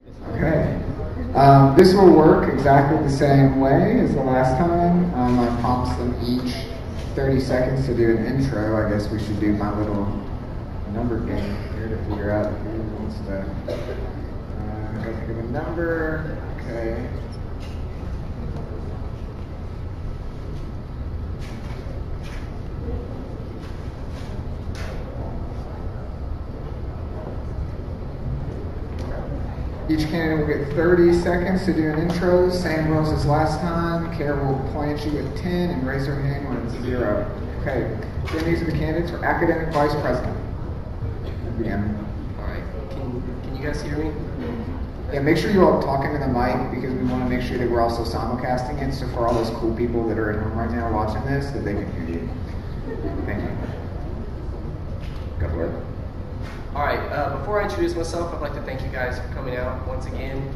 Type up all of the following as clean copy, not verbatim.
Okay. This will work exactly the same way as the last time. I prompts them each 30 seconds to do an intro. I guess we should do my little number game here to figure out who wants to go think of a number. Okay. Each candidate will get 30 seconds to do an intro, same rules as last time. Kara will point at you with 10 and raise her hand when it's 0. Okay, then these are the candidates for academic vice president. Begin. Alright, can you guys hear me? Yeah, make sure you all talk into the mic because we want to make sure that we're also simulcasting it, so for all those cool people that are at home right now watching this, that they can hear you. Thank you. Go for it. Alright, before I introduce myself, I'd like to thank you guys for coming out once again.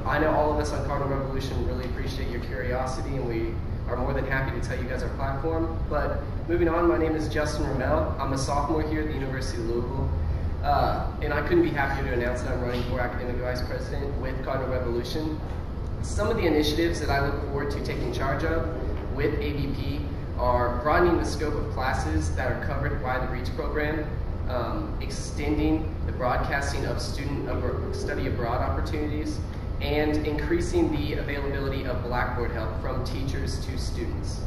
I know all of us on Cardinal Revolution really appreciate your curiosity, and we are more than happy to tell you guys our platform. But moving on, my name is Justin Ramel. I'm a sophomore here at the University of Louisville. And I couldn't be happier to announce that I'm running for academic vice president with Cardinal Revolution. Some of the initiatives that I look forward to taking charge of with AVP are broadening the scope of classes that are covered by the REACH program, extending the broadcasting of student study abroad opportunities, and increasing the availability of Blackboard help from teachers to students.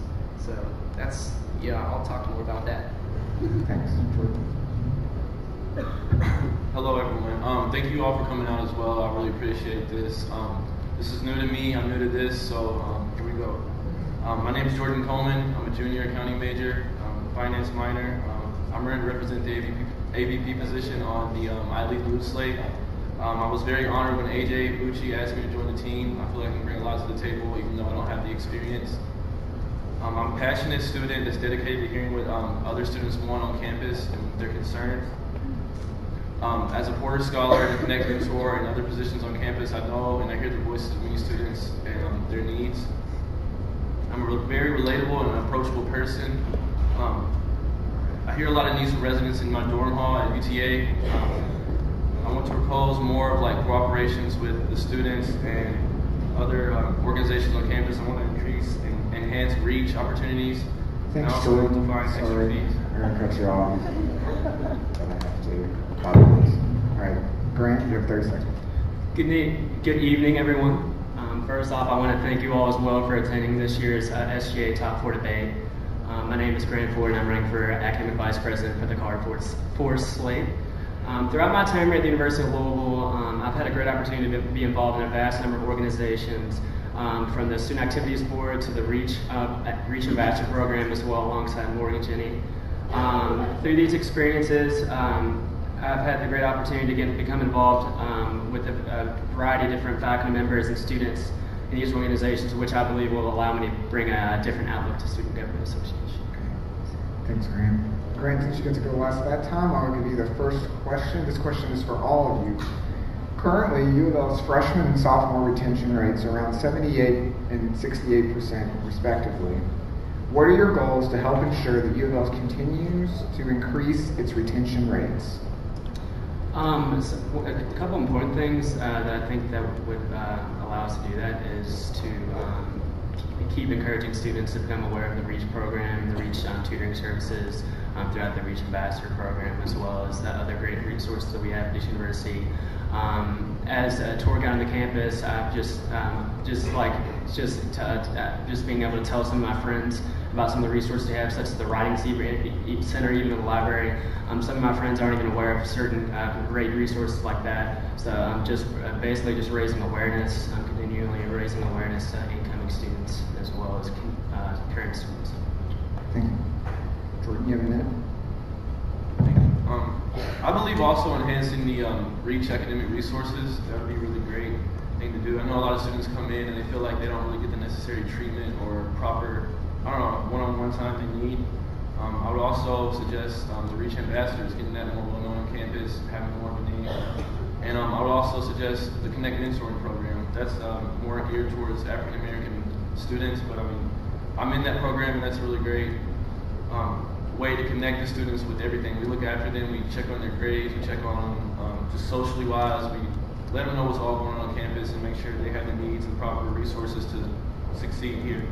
So that's, yeah, I'll talk more about that. Thanks. Hello everyone. Thank you all for coming out as well. I really appreciate this. This is new to me. I'm new to this, so here we go. My name is Jordan Coleman. I'm a junior accounting major, finance minor. I'm ready to represent the AVP position on the I-League Blue Slate. I was very honored when AJ Bucci asked me to join the team. I feel like I can bring a lot to the table even though I don't have the experience. I'm a passionate student that's dedicated to hearing what other students want on campus and their concerns. As a Porter Scholar and a Connect Mentor and other positions on campus, I know and I hear the voices of many students and their needs. I'm a very relatable and approachable person. I hear a lot of needs from residents in my dorm hall at UTA. I want to propose more of like cooperations with the students and other organizations on campus. I want to increase and enhance REACH opportunities. Thanks, and also Jordan. find extra fees. I'm going to cut you off. I have to. All right, Grant, you have 30 seconds. Good evening, everyone. First off, I want to thank you all as well for attending this year's SGA Top 4 debate. My name is Grant Ford, and I'm running for academic vice president for the Card Force slate. Throughout my time here at the University of Louisville, I've had a great opportunity to be involved in a vast number of organizations, from the Student Activities Board to the REACH Ambassador Program as well, alongside Morgan Jenny. Through these experiences, I've had the great opportunity to become involved with a variety of different faculty members and students in these organizations, which I believe will allow me to bring a different outlook to Student Government Association. Thanks, Grant. Grant, since you get to go last that time, I'll give you the first question. This question is for all of you. Currently, U of L's freshman and sophomore retention rates are around 78 and 68% respectively. What are your goals to help ensure that U of L continues to increase its retention rates? So a couple important things that I think that would allow us to do that is to keep encouraging students to become aware of the REACH program, the REACH tutoring services throughout the REACH Ambassador program, as well as the other great resources that we have at this university. As a tour guide on the campus, I've just being able to tell some of my friends about some of the resources they have, such as the Writing Center, even the library. Some of my friends aren't even aware of certain great resources like that. So I'm basically just raising awareness. I'm continually raising awareness to incoming students as well as current students. Thank you. Jordan, you have a minute? I believe also enhancing the REACH academic resources, that would be a really great thing to do. I know a lot of students come in and they feel like they don't really get the necessary treatment or proper, one-on-one time they need. I would also suggest the REACH ambassadors, getting that more well-known on campus, having more of a name. And I would also suggest the Connect Mentoring program. That's more geared towards African-American students, but I mean, I'm in that program and that's a really great way to connect the students with everything. We look after them, we check on their grades, we check on just socially wise, we let them know what's all going on campus and make sure they have the needs and proper resources to succeed here.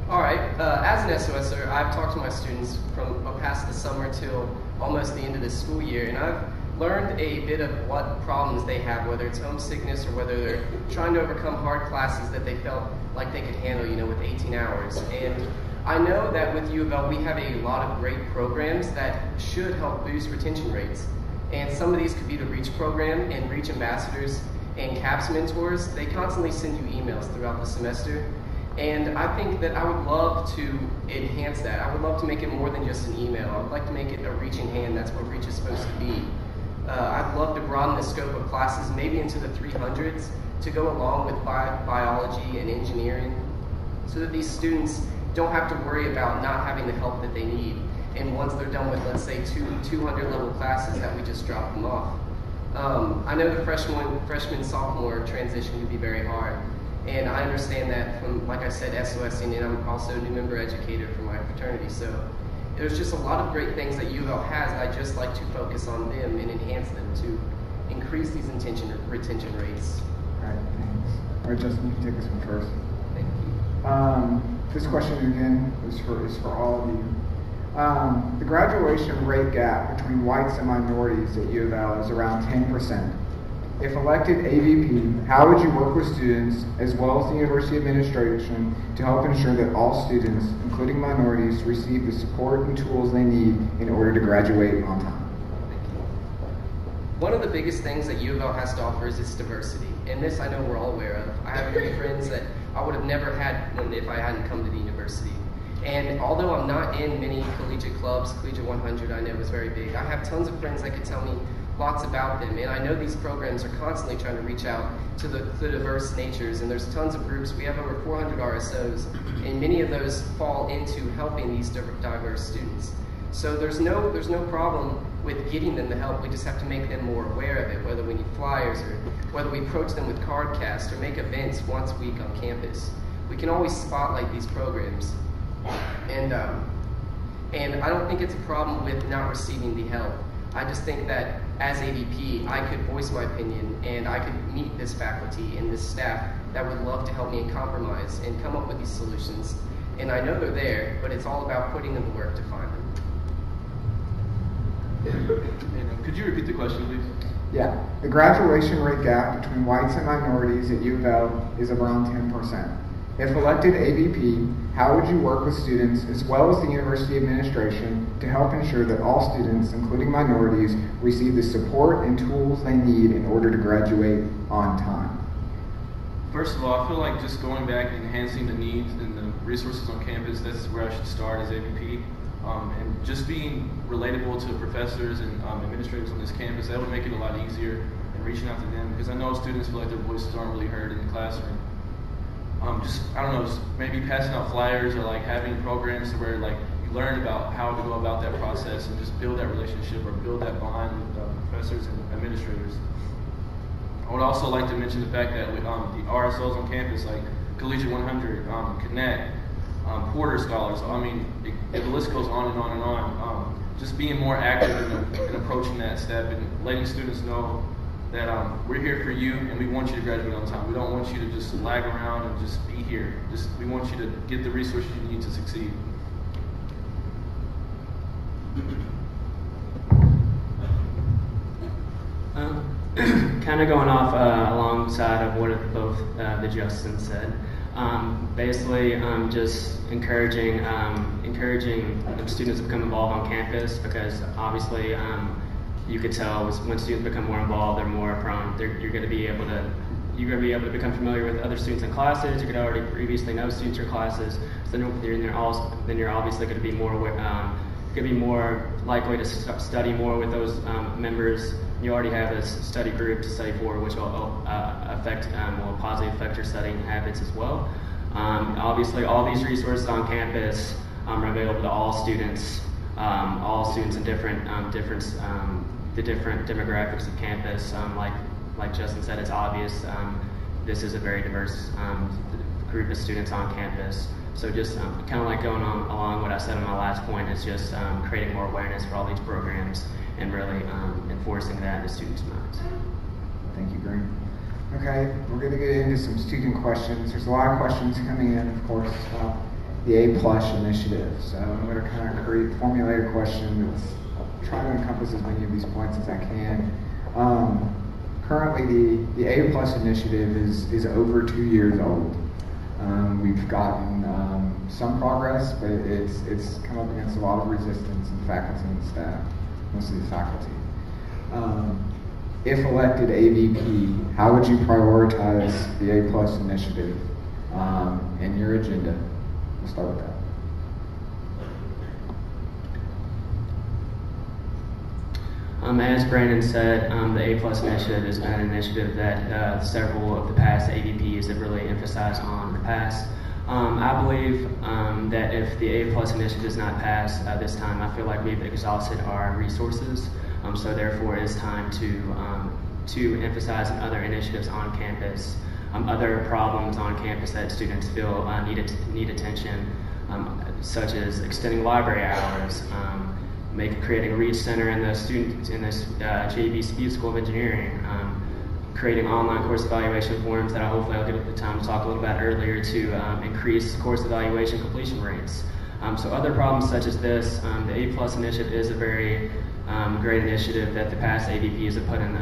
All right, as an SOSer, I've talked to my students from past the summer till almost the end of the school year, and I've learned a bit of what problems they have, whether it's homesickness or whether they're trying to overcome hard classes that they felt like they could handle, with 18 hours. And I know that with U of L, we have a lot of great programs that should help boost retention rates. And some of these could be the REACH program and REACH ambassadors and CAPS mentors. They constantly send you emails throughout the semester. And I think that I would love to enhance that. I would love to make it more than just an email. I would like to make it a reaching hand. That's what REACH is supposed to be. I'd love to broaden the scope of classes, maybe into the 300s, to go along with biology and engineering, so that these students don't have to worry about not having the help that they need. And once they're done with, let's say, 200 level classes, that we just drop them off. I know the freshman-sophomore transition can be very hard. And I understand that from, like I said, SOSing, and I'm also a new member educator for my fraternity. So there's just a lot of great things that U of L has, and I just like to focus on them and enhance them to increase these retention rates. All right, thanks. All right, Justin, you can take this one first. Thank you. This question again is for all of you. The graduation rate gap between whites and minorities at U of L is around 10%. If elected AVP, how would you work with students as well as the university administration to help ensure that all students, including minorities, receive the support and tools they need in order to graduate on time? One of the biggest things that U of L has to offer is its diversity, and this I know we're all aware of. I have many friends that I would have never had if I hadn't come to the university. And although I'm not in many collegiate clubs, Collegiate 100 I know is very big, I have tons of friends that could tell me lots about them, and I know these programs are constantly trying to reach out to the diverse natures, and there's tons of groups. We have over 400 RSOs, and many of those fall into helping these diverse students. So there's no problem with getting them the help. We just have to make them more aware of it, whether we need flyers or whether we approach them with cardcasts or make events once a week on campus. We can always spotlight these programs, and I don't think it's a problem with not receiving the help. I just think that as AVP, I could voice my opinion, and I could meet this faculty and this staff that would love to help me in compromise and come up with these solutions. And I know they're there, but it's all about putting in the work to find them. Could you repeat the question, please? Yeah. The graduation rate gap between whites and minorities at U of L is around 10%. If elected AVP, how would you work with students as well as the university administration to help ensure that all students, including minorities, receive the support and tools they need in order to graduate on time? First of all, I feel like just going back and enhancing the needs and the resources on campus, that's where I should start as AVP. And just being relatable to professors and administrators on this campus, that would make it a lot easier in reaching out to them, because I know students feel like their voices aren't really heard in the classroom. I don't know, just maybe passing out flyers or like having programs where like you learn about how to go about that process and just build that relationship or build that bond with professors and administrators. I would also like to mention the fact that with the RSOs on campus, like Collegiate 100, Connect, Porter Scholars, I mean, the list goes on and on and on. Just being more active in approaching that step and letting students know that we're here for you and we want you to graduate on time. We don't want you to just lag around and just be here. We want you to get the resources you need to succeed. Kind of going off alongside of what both the Justin said. Basically, just encouraging students to become involved on campus, because obviously you could tell when students become more involved, they're more prone. You're going to be able to become familiar with other students in classes. You could already previously know students in your classes, so then you're obviously going to be more likely to study more with those members. You already have a study group to study for, which will positively affect your studying habits as well. Obviously, all these resources on campus are available to all students in the different demographics of campus. Like Justin said, it's obvious this is a very diverse group of students on campus. So just kind of like going on along what I said on my last point is just creating more awareness for all these programs and really enforcing that in the students' minds. Thank you, Green. Okay, we're going to get into some student questions. There's a lot of questions coming in, of course, about the A+ initiative. So I'm going to kind of formulate a question that's trying to encompass as many of these points as I can. Currently, the A+ initiative is over 2 years old. We've gotten some progress, but it's come up against a lot of resistance in faculty and staff, mostly the faculty. If elected AVP, how would you prioritize the A+ initiative in your agenda? We'll start with that. As Brandon said, the A+ initiative is an initiative that several of the past AVPs have really emphasized on in the past. I believe that if the A+ initiative does not pass this time, I feel like we've exhausted our resources. So therefore, it's time to emphasize other initiatives on campus, other problems on campus that students feel need attention, such as extending library hours, creating a reach center in this JV School of Engineering, creating online course evaluation forms that hopefully I'll get the time to talk a little about earlier to increase course evaluation completion rates. So other problems such as this, the A+ initiative is a very great initiative that the past AVPs have put in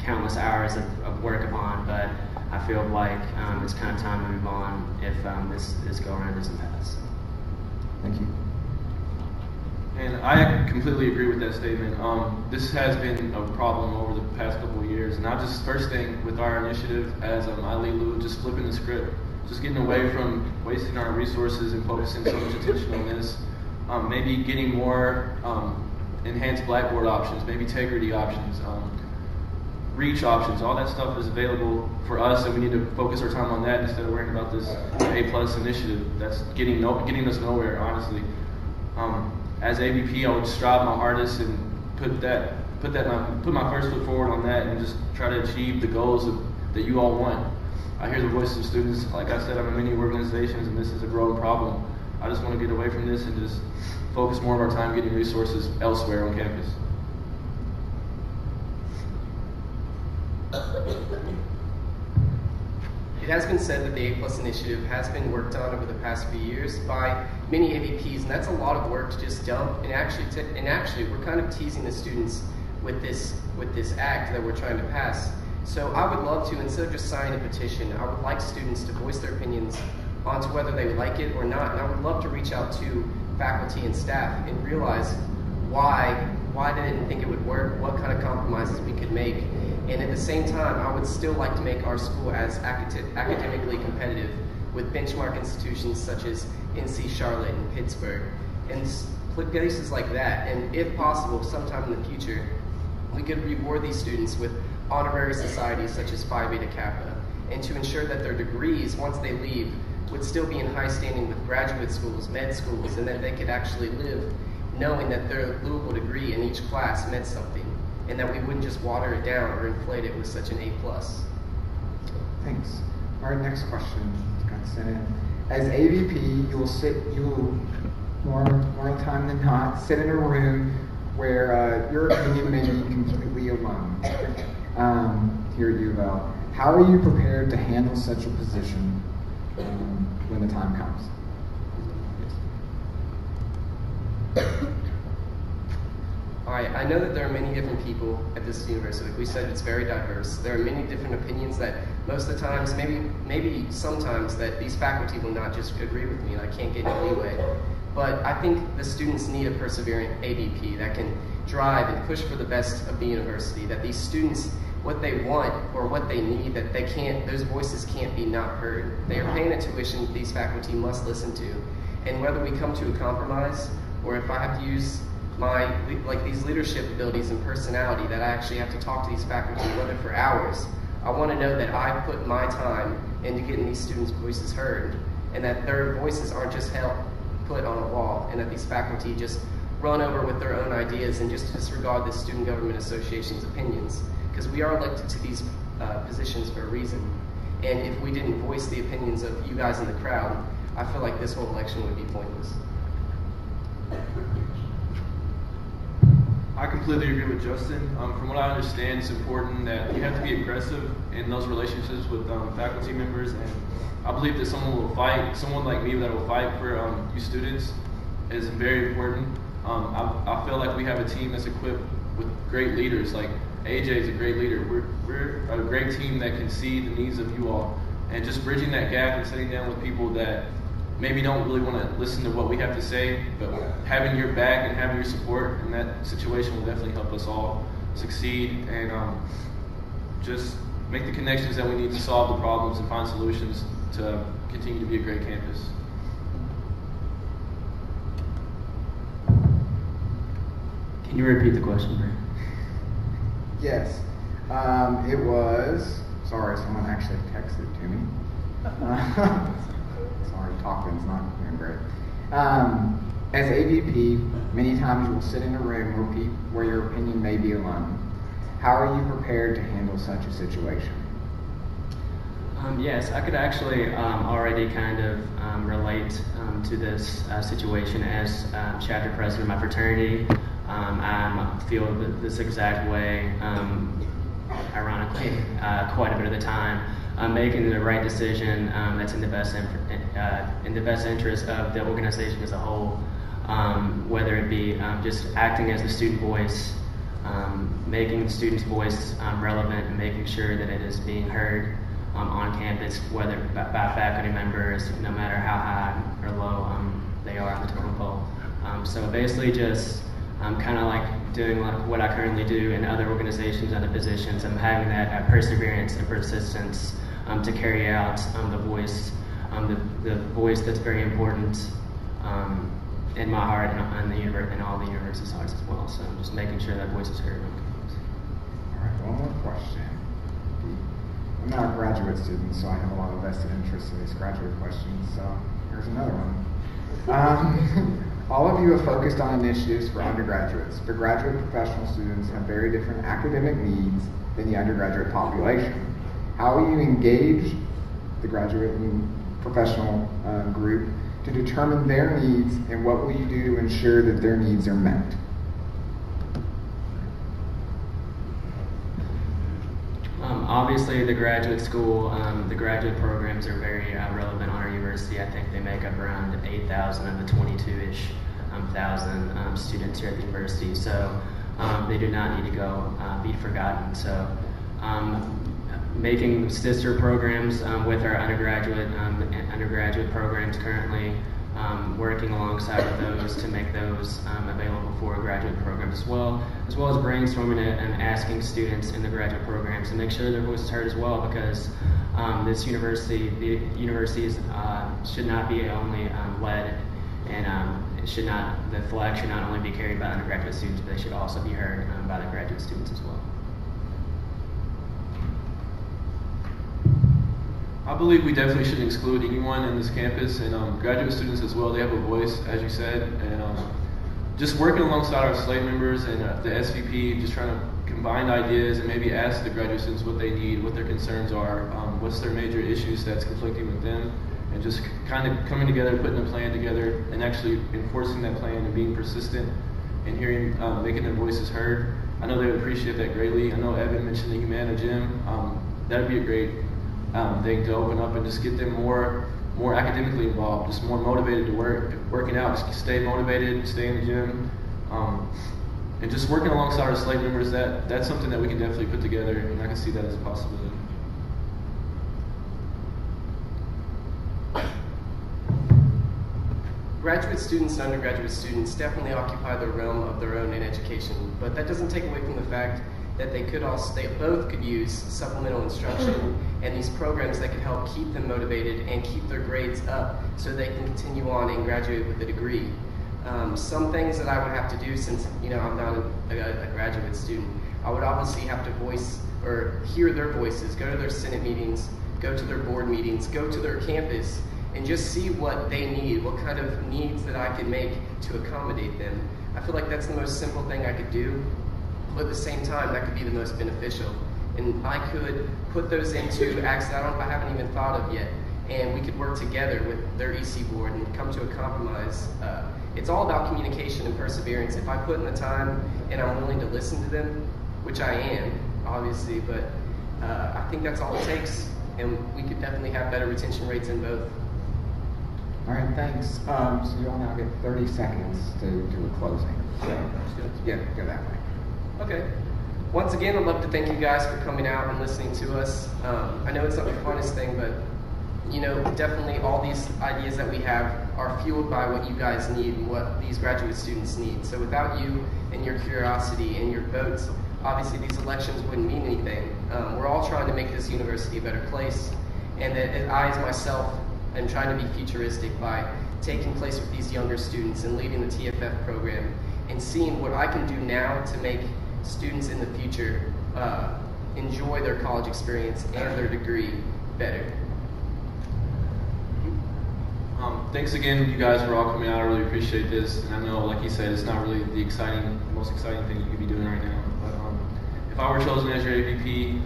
countless hours of work upon, but I feel like it's kind of time to move on if this go-around doesn't pass. Thank you. And I completely agree with that statement. This has been a problem over the past couple of years, and just first thing with our initiative as I lead Lou, just flipping the script, just getting away from wasting our resources and focusing so much attention on this. Maybe getting more enhanced Blackboard options, maybe integrity options, reach options, all that stuff is available for us, and we need to focus our time on that instead of worrying about this A+ initiative that's getting us nowhere, honestly. As AVP, I would strive my hardest and put my first foot forward on that and just try to achieve the goals that you all want. I hear the voices of students. Like I said, I'm in many organizations, and this is a growing problem. I just want to get away from this and just focus more of our time getting resources elsewhere on campus. It has been said that the A+ initiative has been worked on over the past few years by many AVPs, and that's a lot of work to just dump. And actually, we're kind of teasing the students with this act that we're trying to pass. So I would love to, instead of just signing a petition, I would like students to voice their opinions onto whether they would like it or not. And I would love to reach out to faculty and staff and realize why they didn't think it would work, what kind of compromises we could make. And at the same time, I would still like to make our school as academically competitive with benchmark institutions such as NC Charlotte and Pittsburgh, and places like that. And if possible, sometime in the future, we could reward these students with honorary societies such as Phi Beta Kappa, and to ensure that their degrees, once they leave, would still be in high standing with graduate schools, med schools, and that they could actually live knowing that their Louisville degree in each class meant something, and that we wouldn't just water it down or inflate it with such an A+. Thanks. All right, next question got sent in. As AVP, you will more of the time than not sit in a room where your opinion may be completely alone. Here at U of L, how are you prepared to handle such a position when the time comes? Alright, I know that there are many different people at this university. Like we said, it's very diverse. There are many different opinions that most of the times, maybe sometimes, that these faculty will not just agree with me and I can't get any leeway. But I think the students need a persevering AVP that can drive and push for the best of the university, that these students, what they want or what they need, that those voices can't be not heard. They are paying a tuition that these faculty must listen to. And whether we come to a compromise, or if I have to use these leadership abilities and personality, that I actually have to talk to these faculty, whether for hours, I want to know that I put my time into getting these students' voices heard, and that their voices aren't just put on a wall, and that these faculty just run over with their own ideas and just disregard the Student Government Association's opinions. Because we are elected to these positions for a reason. And if we didn't voice the opinions of you guys in the crowd, I feel like this whole election would be pointless. I completely agree with Justin. From what I understand, it's important that you have to be aggressive in those relationships with faculty members, and I believe that someone like me that will fight for you students is very important. I feel like we have a team that's equipped with great leaders. Like AJ is a great leader. We're a great team that can see the needs of you all, and just bridging that gap and sitting down with people that maybe don't really want to listen to what we have to say, but having your back and having your support in that situation will definitely help us all succeed and just make the connections that we need to solve the problems and find solutions to continue to be a great campus. Can you repeat the question, Brent? Yes. It was, sorry, someone actually texted to me. Sorry, talking's not doing great. As AVP, many times you will sit in a room where your opinion may be alone. How are you prepared to handle such a situation? Yes, I could actually already kind of relate to this situation as chapter president of my fraternity. I feel this exact way, ironically, quite a bit of the time. Making the right decision that's in the best interest of the organization as a whole, whether it be just acting as the student voice, making the student's voice relevant, and making sure that it is being heard on campus, whether by faculty members, no matter how high or low they are on the totem pole. So basically just kind of like doing like what I currently do in other organizations, other positions. I'm having that perseverance and persistence to carry out the voice that's very important in my heart and all the university's hearts as well. So just making sure that voice is heard on campus. All right, one more question. I'm not a graduate student, so I have a lot of vested interest in these graduate questions. So here's another one. All of you have focused on initiatives for undergraduates, but graduate professional students have very different academic needs than the undergraduate population. How will you engage the graduate and professional group to determine their needs, and what will you do to ensure that their needs are met? Obviously, the graduate school, the graduate programs are very relevant on our university. I think they make up around 8,000 of the 22-ish thousand students here at the university. So they do not need to go be forgotten. So making sister programs with our undergraduate programs currently, working alongside with those to make those available for graduate programs as well as brainstorming it and asking students in the graduate programs to make sure their voice is heard as well, because the universities should not be only led and the flag should not only be carried by undergraduate students, but they should also be heard by the graduate students as well. I believe we definitely shouldn't exclude anyone in this campus, and graduate students as well. They have a voice, as you said, and just working alongside our slate members and the SVP, just trying to combine ideas and maybe ask the graduate students what they need, what their concerns are, what's their major issues that's conflicting with them, and just kind of coming together, putting a plan together, and actually enforcing that plan and being persistent and hearing, making their voices heard. I know they would appreciate that greatly. I know Evan mentioned the Humana Gym. That would be a great thing to open up and just get them more academically involved, just more motivated to working out, just stay motivated, stay in the gym, and just working alongside our slate members. That's something that we can definitely put together, and I can see that as a possibility. Graduate students and undergraduate students definitely occupy the realm of their own in education, but that doesn't take away from the fact that both could use supplemental instruction and these programs that could help keep them motivated and keep their grades up so they can continue on and graduate with a degree. Some things that I would have to do, since I'm not a graduate student, I would obviously have to voice or hear their voices, go to their Senate meetings, go to their board meetings, go to their campus, and just see what they need, what kind of needs that I could make to accommodate them. I feel like that's the most simple thing I could do, but at the same time, that could be the most beneficial. And I could put those into acts that I haven't even thought of yet, and we could work together with their EC board and come to a compromise. It's all about communication and perseverance. If I put in the time and I'm willing to listen to them, which I am, obviously, but I think that's all it takes, and we could definitely have better retention rates in both. All right, thanks. So you'll now get 30 seconds to do a closing. So, yeah, go that way. Okay. Once again, I'd love to thank you guys for coming out and listening to us. I know it's not the funnest thing, but definitely all these ideas that we have are fueled by what you guys need and what these graduate students need. So without you and your curiosity and your votes, obviously these elections wouldn't mean anything. We're all trying to make this university a better place, and that I, as myself, am trying to be futuristic by taking place with these younger students and leading the TFF program and seeing what I can do now to make students in the future enjoy their college experience and their degree better. Thanks again, you guys, for all coming out. I really appreciate this. And I know, like you said, it's not really the most exciting thing you could be doing right now. But if I were chosen as your AVP,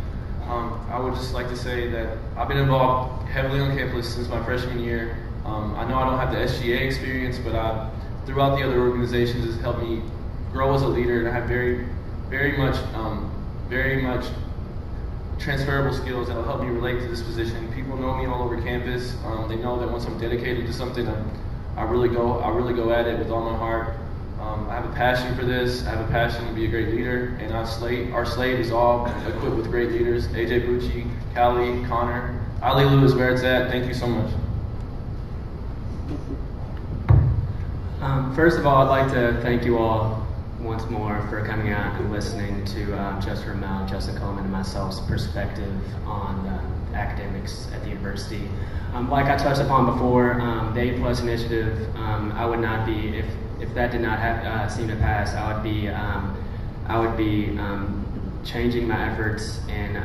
I would just like to say that I've been involved heavily on campus since my freshman year. I know I don't have the SGA experience, but throughout the other organizations, it's helped me grow as a leader, and I have very much transferable skills that will help me relate to this position. People know me all over campus. They know that once I'm dedicated to something, I really go at it with all my heart. I have a passion for this. I have a passion to be a great leader, and our slate is all equipped with great leaders. AJ Bucci, Callie, Connor, Ali Lou is where it's at. Thank you so much. First of all, I'd like to thank you all once more for coming out and listening to Justin Ramel, Justin Coleman, and myself's perspective on academics at the university. Like I touched upon before, the A+ initiative, I would not be, if that did not seem to pass, I would be changing my efforts and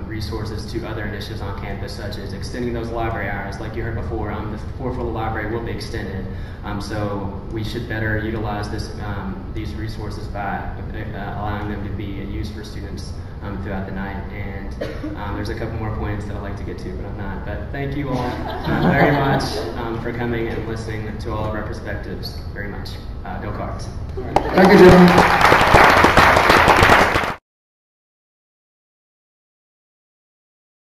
resources to other initiatives on campus, such as extending those library hours. Like you heard before, the four-floor library will be extended, so we should better utilize these resources by allowing them to be used for students throughout the night. And there's a couple more points that I'd like to get to, but I'm not. But thank you all very much for coming and listening to all of our perspectives very much. Go Cards. Thank you, Jim.